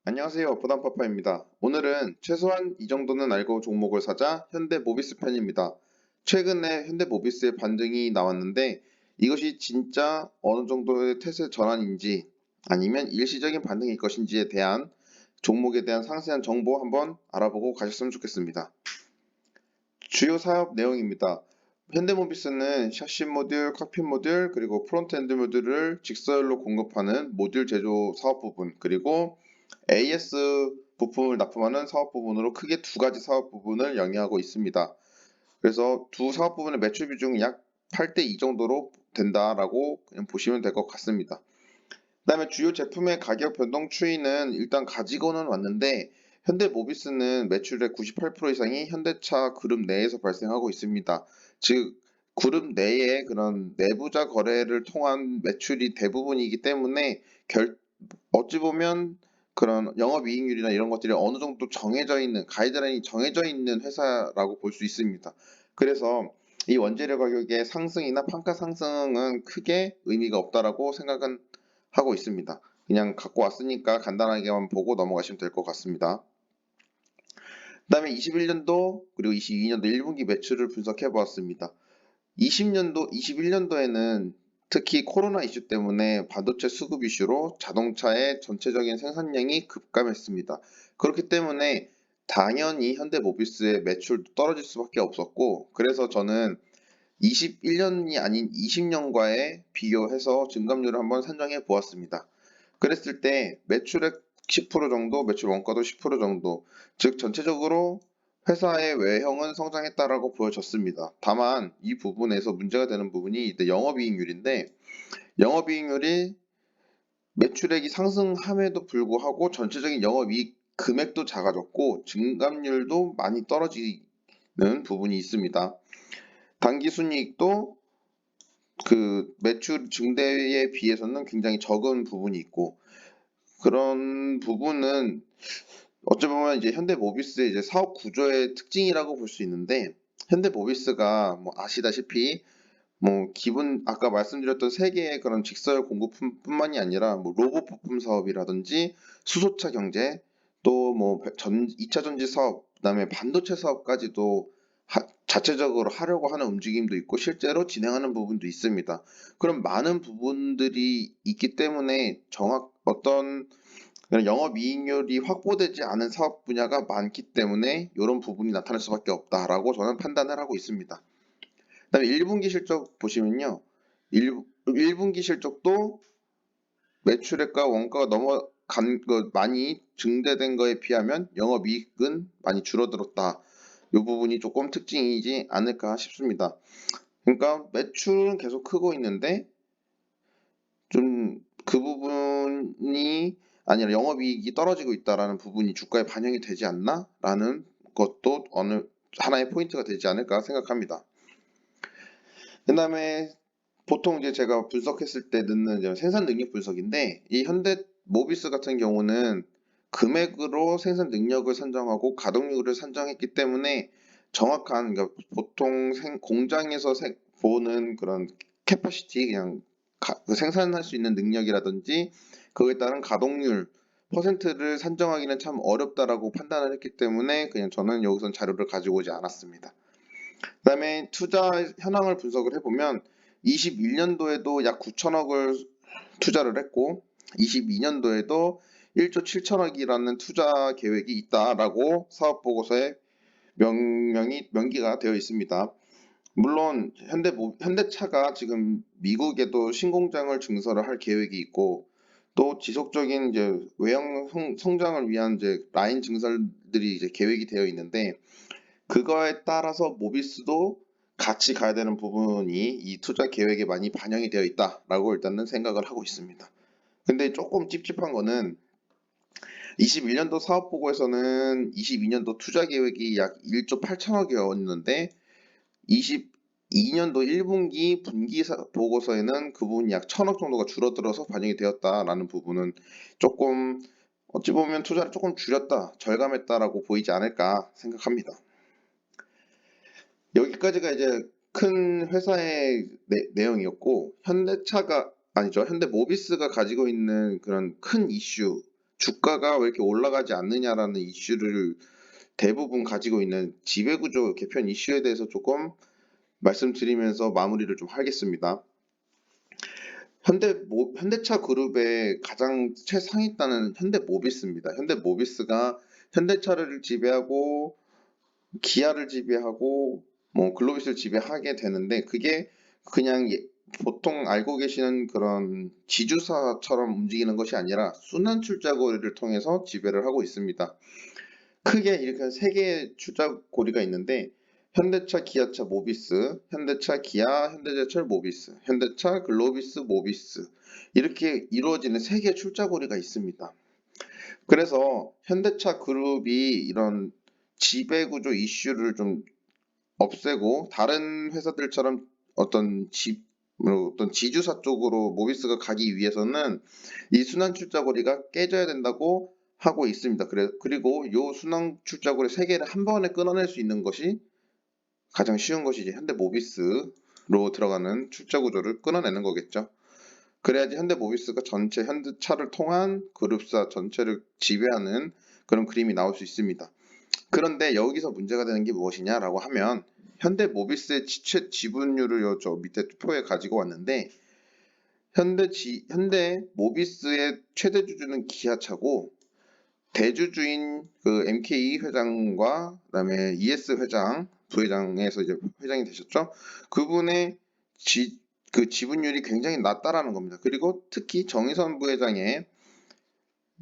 안녕하세요. 부담파파입니다. 오늘은 최소한 이 정도는 알고 종목을 사자 현대모비스 편입니다. 최근에 현대모비스의 반등이 나왔는데 이것이 진짜 어느 정도의 태세 전환인지 아니면 일시적인 반등일 것인지에 대한 종목에 대한 상세한 정보 한번 알아보고 가셨으면 좋겠습니다. 주요 사업 내용입니다. 현대모비스는 샤시 모듈, 칵핏 모듈, 그리고 프론트엔드 모듈을 직서열로 공급하는 모듈 제조 사업 부분, 그리고 AS 부품을 납품하는 사업 부분으로 크게 두 가지 사업 부분을 영위하고 있습니다. 그래서 두 사업 부분의 매출 비중이 약 8대 2 정도로 된다라고 그냥 보시면 될 것 같습니다. 그다음에 주요 제품의 가격 변동 추이는 일단 가지고는 왔는데 현대모비스는 매출의 98% 이상이 현대차 그룹 내에서 발생하고 있습니다. 즉 그룹 내의 그런 내부자 거래를 통한 매출이 대부분이기 때문에 어찌 보면 그런 영업이익률이나 이런 것들이 어느 정도 정해져 있는 가이드라인이 정해져 있는 회사라고 볼 수 있습니다. 그래서 이 원재료 가격의 상승이나 판가 상승은 크게 의미가 없다라고 생각은 하고 있습니다. 그냥 갖고 왔으니까 간단하게만 보고 넘어가시면 될 것 같습니다. 그다음에 21년도 그리고 22년도 1분기 매출을 분석해 보았습니다. 20년도, 21년도에는 특히 코로나 이슈 때문에 반도체 수급 이슈로 자동차의 전체적인 생산량이 급감했습니다. 그렇기 때문에 당연히 현대모비스의 매출도 떨어질 수밖에 없었고, 그래서 저는 21년이 아닌 20년과의 비교해서 증감률을 한번 산정해 보았습니다. 그랬을 때 매출액 10% 정도, 매출 원가도 10% 정도, 즉 전체적으로 회사의 외형은 성장했다라고 보여졌습니다. 다만 이 부분에서 문제가 되는 부분이 영업이익률인데 영업이익률이 매출액이 상승함에도 불구하고 전체적인 영업이익 금액도 작아졌고 증감률도 많이 떨어지는 부분이 있습니다. 당기순이익도 그 매출 증대에 비해서는 굉장히 적은 부분이 있고 그런 부분은 어찌 보면 이제 현대모비스의 이제 사업 구조의 특징이라고 볼 수 있는데 현대모비스가 뭐 아시다시피 뭐 기본 아까 말씀드렸던 세 개의 그런 직설 공급뿐만이 아니라 뭐 로봇 부품 사업이라든지 수소차 경제 또 뭐 2차 전지 사업 그다음에 반도체 사업까지도 자체적으로 하려고 하는 움직임도 있고 실제로 진행하는 부분도 있습니다. 그런 많은 부분들이 있기 때문에 어떤 영업이익률이 확보되지 않은 사업 분야가 많기 때문에 이런 부분이 나타날 수밖에 없다라고 저는 판단을 하고 있습니다. 그다음에 1분기 실적 보시면요. 1분기 실적도 매출액과 원가가 넘어간 것 많이 증대된 거에 비하면 영업이익은 많이 줄어들었다. 이 부분이 조금 특징이지 않을까 싶습니다. 그러니까 매출은 계속 크고 있는데 좀 그 부분이 아니라 영업이익이 떨어지고 있다라는 부분이 주가에 반영이 되지 않나라는 것도 어느 하나의 포인트가 되지 않을까 생각합니다. 그다음에 보통 이제 제가 분석했을 때 넣는 이제 생산 능력 분석인데 이 현대 모비스 같은 경우는 금액으로 생산 능력을 산정하고 가동률을 산정했기 때문에 정확한 그러니까 보통 공장에서 보는 그런 캐파시티 그냥 그 생산할 수 있는 능력이라든지 그거에 따른 가동률 퍼센트를 산정하기는 참 어렵다라고 판단을 했기 때문에 그냥 저는 여기선 자료를 가지고 오지 않았습니다. 그다음에 투자 현황을 분석을 해보면 21년도에도 약 9천억을 투자를 했고 22년도에도 1조 7천억이라는 투자 계획이 있다라고 사업 보고서에 명기가 되어 있습니다. 물론 현대차가 지금 미국에도 신공장을 증설을 할 계획이 있고 또 지속적인 이제 외형 성장을 위한 이제 라인 증설들이 이제 계획이 되어 있는데 그거에 따라서 모비스도 같이 가야 되는 부분이 이 투자 계획에 많이 반영이 되어 있다라고 일단은 생각을 하고 있습니다. 근데 조금 찝찝한 거는 21년도 사업 보고에서는 22년도 투자 계획이 약 1조 8천억이었는데 22년도 1분기 분기 보고서에는 그 부분이 약 1천억 정도가 줄어들어서 반영이 되었다라는 부분은 조금 어찌 보면 투자를 조금 줄였다, 절감했다라고 보이지 않을까 생각합니다. 여기까지가 이제 큰 회사의 내용이었고 현대차가 아니죠. 현대모비스가 가지고 있는 그런 큰 이슈 주가가 왜 이렇게 올라가지 않느냐라는 이슈를 대부분 가지고 있는 지배구조 개편 이슈에 대해서 조금 말씀드리면서 마무리를 좀 하겠습니다. 현대차 그룹의 가장 최상위단은 현대모비스입니다. 현대모비스가 현대차를 지배하고 기아를 지배하고 뭐 글로비스를 지배하게 되는데, 그게 그냥 보통 알고 계시는 그런 지주사처럼 움직이는 것이 아니라 순환 출자거래를 통해서 지배를 하고 있습니다. 크게 이렇게 세 개의 출자고리가 있는데, 현대차, 기아차, 모비스, 현대차, 기아, 현대제철, 모비스, 현대차, 글로비스, 모비스, 이렇게 이루어지는 세 개의 출자고리가 있습니다. 그래서 현대차 그룹이 이런 지배구조 이슈를 좀 없애고 다른 회사들처럼 어떤 지주사 쪽으로 모비스가 가기 위해서는 이 순환 출자거리가 깨져야 된다고 하고 있습니다. 그리고 이 순환 출자거리 세 개를 한 번에 끊어낼 수 있는 것이 가장 쉬운 것이 이제 현대모비스로 들어가는 출자 구조를 끊어내는 거겠죠. 그래야지 현대모비스가 전체 현대차를 통한 그룹사 전체를 지배하는 그런 그림이 나올 수 있습니다. 그런데 여기서 문제가 되는 게 무엇이냐라고 하면, 현대모비스의 지체 지분율을 저 밑에 표에 가지고 왔는데, 현대모비스의 최대 주주는 기아차고, 대주주인 그 MK 회장과 그다음에 ES 회장, 부회장에서 이제 회장이 되셨죠. 그분의 그 지분율이 굉장히 낮다라는 겁니다. 그리고 특히 정의선 부회장의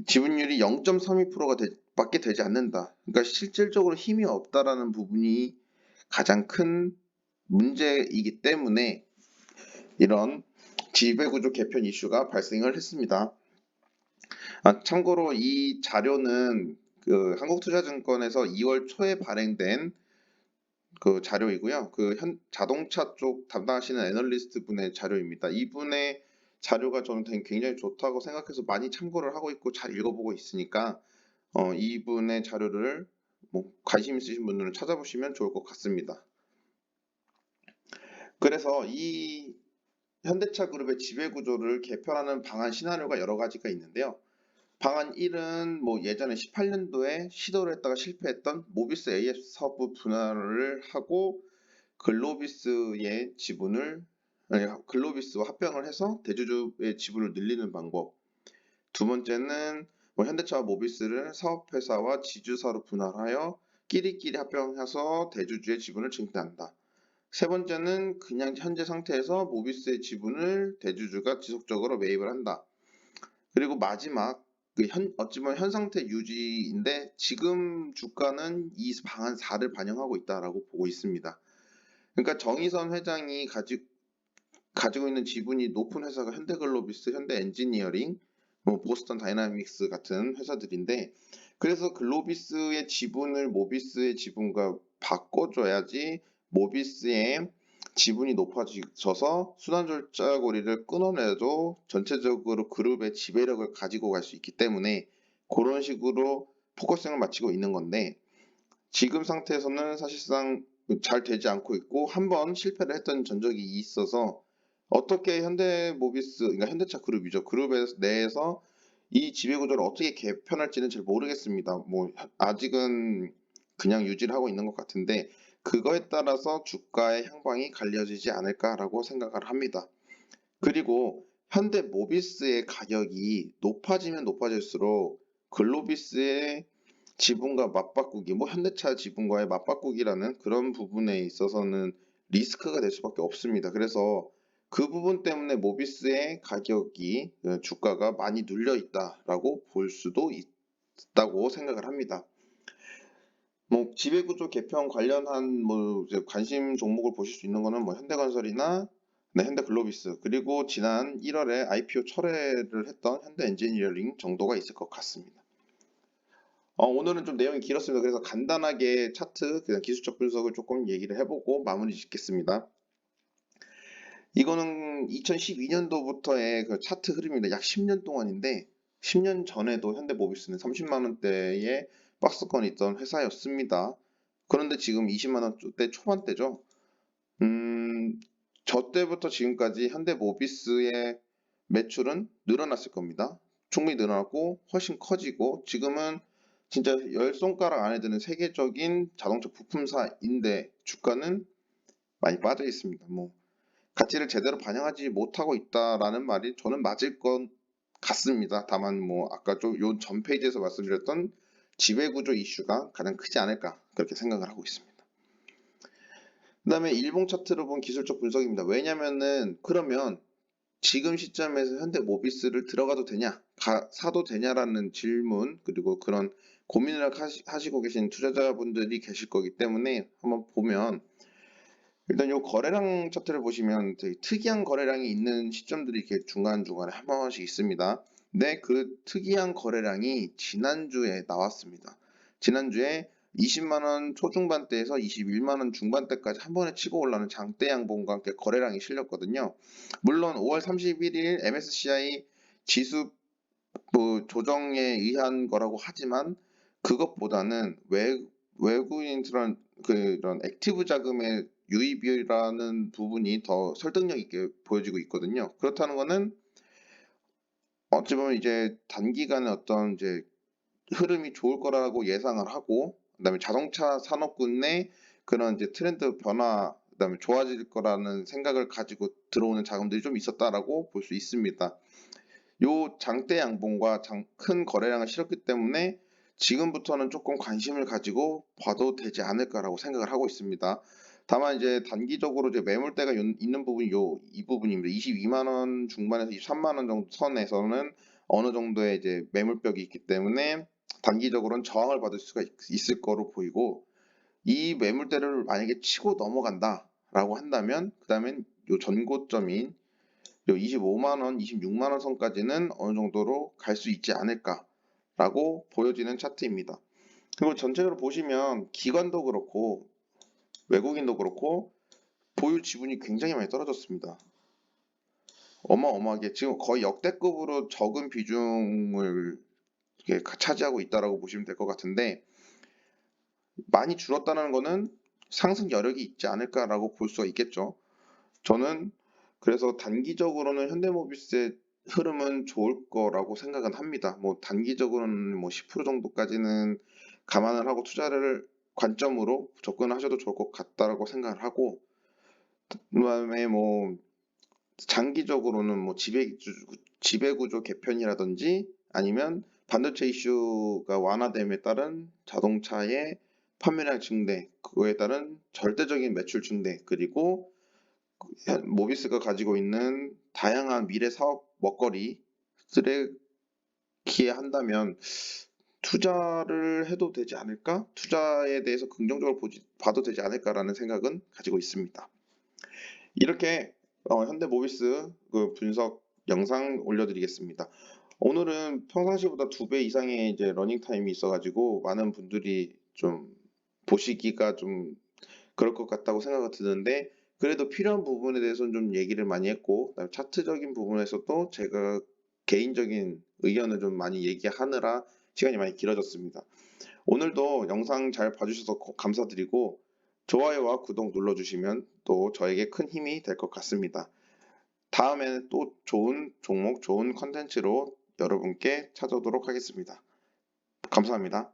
지분율이 0.32%가 밖에 되지 않는다. 그러니까 실질적으로 힘이 없다라는 부분이 가장 큰 문제이기 때문에 이런 지배구조 개편 이슈가 발생을 했습니다. 참고로 이 자료는 그 한국투자증권에서 2월 초에 발행된 그 자료이고요. 자동차 쪽 담당하시는 애널리스트 분의 자료입니다. 이분의 자료가 저는 굉장히 좋다고 생각해서 많이 참고를 하고 있고 잘 읽어보고 있으니까 이분의 자료를 뭐 관심 있으신 분들은 찾아보시면 좋을 것 같습니다. 그래서 이 현대차 그룹의 지배구조를 개편하는 방안 시나리오가 여러 가지가 있는데요. 방안 1은 뭐 예전에 18년도에 시도를 했다가 실패했던 모비스 AF 사업부 분할을 하고 글로비스의 지분을 글로비스와 합병을 해서 대주주의 지분을 늘리는 방법. 두 번째는 뭐 현대차와 모비스를 사업회사와 지주사로 분할하여 끼리끼리 합병해서 대주주의 지분을 증대한다. 세 번째는 그냥 현재 상태에서 모비스의 지분을 대주주가 지속적으로 매입을 한다. 그리고 마지막 어찌 보면 현 상태 유지인데 지금 주가는 이 방안 4를 반영하고 있다라고 보고 있습니다. 그러니까 정의선 회장이 가지고 있는 지분이 높은 회사가 현대글로비스, 현대엔지니어링, 뭐 보스턴 다이나믹스 같은 회사들인데, 그래서 글로비스의 지분을 모비스의 지분과 바꿔줘야지 모비스의 지분이 높아져서 순환절자고리를 끊어내도 전체적으로 그룹의 지배력을 가지고 갈 수 있기 때문에 그런 식으로 포커싱을 맞추고 있는 건데, 지금 상태에서는 사실상 잘 되지 않고 있고 한 번 실패를 했던 전적이 있어서 어떻게 현대모비스, 그러니까 현대차 그룹이죠. 내에서 이 지배구조를 어떻게 개편할지는 잘 모르겠습니다. 뭐 아직은 그냥 유지를 하고 있는 것 같은데, 그거에 따라서 주가의 향방이 갈려지지 않을까라고 생각을 합니다. 그리고 현대모비스의 가격이 높아지면 높아질수록 글로비스의 지분과 맞바꾸기, 뭐 현대차 지분과의 맞바꾸기라는 그런 부분에 있어서는 리스크가 될 수밖에 없습니다. 그래서 그 부분 때문에 모비스의 가격이 주가가 많이 눌려 있다라고 볼 수도 있다고 생각을 합니다. 뭐 지배구조 개편 관련한 뭐 이제 관심 종목을 보실 수 있는 거는 뭐 현대건설이나 현대글로비스, 그리고 지난 1월에 IPO 철회를 했던 현대엔지니어링 정도가 있을 것 같습니다. 오늘은 좀 내용이 길었습니다. 그래서 간단하게 차트, 그냥 기술적 분석을 조금 얘기를 해보고 마무리 짓겠습니다. 이거는 2012년도부터의 그 차트 흐름입니다. 약 10년 동안인데, 10년 전에도 현대모비스는 30만 원대의 박스권이 있던 회사였습니다. 그런데 지금 20만 원대 초반대죠. 저 때부터 지금까지 현대모비스의 매출은 늘어났을 겁니다. 충분히 늘어났고 훨씬 커지고 지금은 진짜 열 손가락 안에 드는 세계적인 자동차 부품사인데 주가는 많이 빠져 있습니다. 뭐 가치를 제대로 반영하지 못하고 있다라는 말이 저는 맞을 것 같습니다. 다만 뭐 아까 좀 요 전 페이지에서 말씀드렸던 지배구조 이슈가 가장 크지 않을까 그렇게 생각을 하고 있습니다. 그다음에 일봉 차트로 본 기술적 분석입니다. 왜냐면은 그러면 지금 시점에서 현대모비스를 들어가도 되냐, 사도 되냐라는 질문 그리고 그런 고민을 하시고 계신 투자자분들이 계실 거기 때문에 한번 보면 일단 요 거래량 차트를 보시면 되게 특이한 거래량이 있는 시점들이 이렇게 중간중간에 한 번씩 있습니다. 근데 그 특이한 거래량이 지난주에 나왔습니다. 지난주에 20만 원 초중반대에서 21만 원 중반대까지 한 번에 치고 올라오는 장대 양봉과 함께 거래량이 실렸거든요. 물론 5월 31일 MSCI 지수 뭐 조정에 의한 거라고 하지만 그것보다는 외국인들은 그런 액티브 자금의 유입이라는 부분이 더 설득력 있게 보여지고 있거든요. 그렇다는 거는 어찌 보면 이제 단기간에 어떤 이제 흐름이 좋을 거라고 예상을 하고 그다음에 자동차 산업군 내 그런 이제 트렌드 변화 그다음에 좋아질 거라는 생각을 가지고 들어오는 자금들이 좀 있었다라고 볼 수 있습니다. 요 장대 양봉과 큰 거래량을 실었기 때문에 지금부터는 조금 관심을 가지고 봐도 되지 않을까라고 생각을 하고 있습니다. 다만 이제 단기적으로 이제 매물대가 있는 부분이 이 부분입니다. 22만 원 중반에서 23만 원 정도 선에서는 어느 정도의 이제 매물벽이 있기 때문에 단기적으로는 저항을 받을 수가 있을 거로 보이고 이 매물대를 만약에 치고 넘어간다라고 한다면 그다음엔 요 전고점인 25만 원, 26만 원 선까지는 어느 정도로 갈 수 있지 않을까라고 보여지는 차트입니다. 그리고 전체적으로 보시면 기관도 그렇고 외국인도 그렇고 보유 지분이 굉장히 많이 떨어졌습니다. 어마어마하게 지금 거의 역대급으로 적은 비중을 차지하고 있다라고 보시면 될 것 같은데 많이 줄었다는 거는 상승 여력이 있지 않을까라고 볼 수가 있겠죠. 저는 그래서 단기적으로는 현대모비스의 흐름은 좋을 거라고 생각은 합니다. 뭐 단기적으로는 뭐 10% 정도까지는 감안을 하고 투자를 관점으로 접근하셔도 좋을 것 같다라고 생각을 하고 그다음에 뭐 장기적으로는 뭐 지배구조 개편이라든지 아니면 반도체 이슈가 완화됨에 따른 자동차의 판매량 증대, 그거에 따른 절대적인 매출 증대, 그리고 모비스가 가지고 있는 다양한 미래 사업 먹거리들에 기해한다면 투자를 해도 되지 않을까? 투자에 대해서 긍정적으로 봐도 되지 않을까라는 생각은 가지고 있습니다. 이렇게 현대모비스 그 분석 영상 올려드리겠습니다. 오늘은 평상시보다 2배 이상의 이제 러닝 타임이 있어가지고 많은 분들이 좀 보시기가 좀 그럴 것 같다고 생각이 드는데 그래도 필요한 부분에 대해서는 좀 얘기를 많이 했고 그다음에 차트적인 부분에서도 제가 개인적인 의견을 좀 많이 얘기하느라 시간이 많이 길어졌습니다. 오늘도 영상 잘 봐주셔서 감사드리고 좋아요와 구독 눌러주시면 또 저에게 큰 힘이 될 것 같습니다. 다음에는 또 좋은 종목, 좋은 컨텐츠로 여러분께 찾아오도록 하겠습니다. 감사합니다.